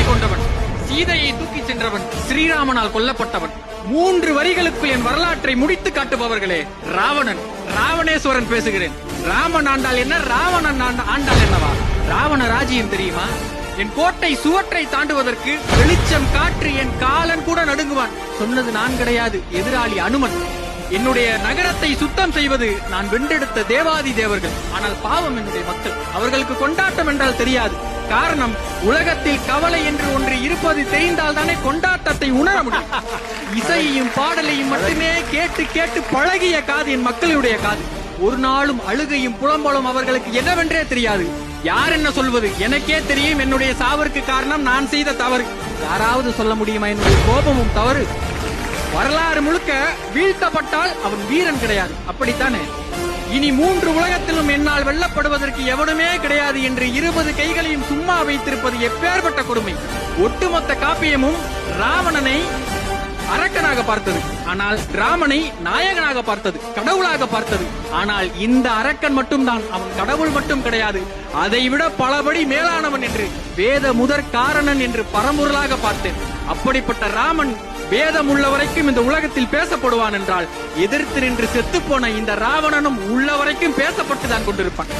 கொண்டவன், சீதையை தூக்கிச் சென்றவன், ஸ்ரீராமனால் கொல்லப்பட்டவன். 3 வரிகளுக்குள் என் வரலாற்றை முடித்து காட்டுபவர்களே ராவணன், ராவணேஸ்வரன் பேசுகிறேன். ராமன் ஆண்டால் என்ன, ராவணன் ஆண்டால் என்னவா? ராவண ராஜ்யம் தெரியுமா? என் கோட்டை சுவற்றை தாண்டுவதற்கு வெளிச்சம் காற்று என் காலன் கூட நடுங்குவான். சொன்னது நான் கிடையாது, எதிராளி அனுமன். என்னுடைய நகரத்தை சுத்தம் செய்வது நான் வென்றெடுத்த தேவாதி தேவர்கள். ஆனால் பாவம் என்னுடைய மக்கள், அவர்களுக்கு கொண்டாட்டம் என்றால் தெரியாது. காரணம், உலகத்தில் கவலை என்று ஒன்று இருப்பது தெரிந்தால் தானே கொண்டாட்டத்தை உணர முடியும். இசையையும் பாடலையும் மட்டுமே கேட்டு கேட்டு பழகிய காது என் மக்களுடைய காது. ஒரு நாளும் அழுகையும் புலம்பலும் அவர்களுக்கு என்னவென்றே தெரியாது. யார் என்ன சொல்வது, எனக்கே தெரியும் என்னுடைய சாவிற்கு காரணம் நான் செய்த தவறு. யாராவது சொல்ல முடியுமா என்னுடைய கோபமும் தவறு? வரலாறு முழுக்க வீழ்த்தப்பட்டால் அவன் வீரன் கிடையாது, அப்படித்தானே? இனி 3 உலகத்திலும் என்னால் வெல்லப்படுவதற்கு எவனுமே கிடையாது என்று 20 கைகளையும் சும்மா வைத்திருப்பது எப்பேற்பட்ட கொடுமை. ஒட்டுமொத்த காப்பியமும் ராவணனை அரக்கனாக பார்த்தது, ஆனால் ராமனை நாயகனாக பார்த்தது, கடவுளாக பார்த்தது. ஆனால் இந்த அரக்கன் மட்டும்தான், அவன் கடவுள் மட்டும் கிடையாது, அதைவிட பலபடி மேலானவன் என்று வேத முதற் காரணன் என்று பரம்பொருளாக பார்த்தேன். அப்படிப்பட்ட ராமன் வேதம் உள்ள வரைக்கும் இந்த உலகத்தில் பேசப்படுவான் என்றால், எதிர்த்து நின்று செத்துப்போன இந்த ராவணனும் உள்ள வரைக்கும் பேசப்பட்டுதான் கொண்டிருப்பான்.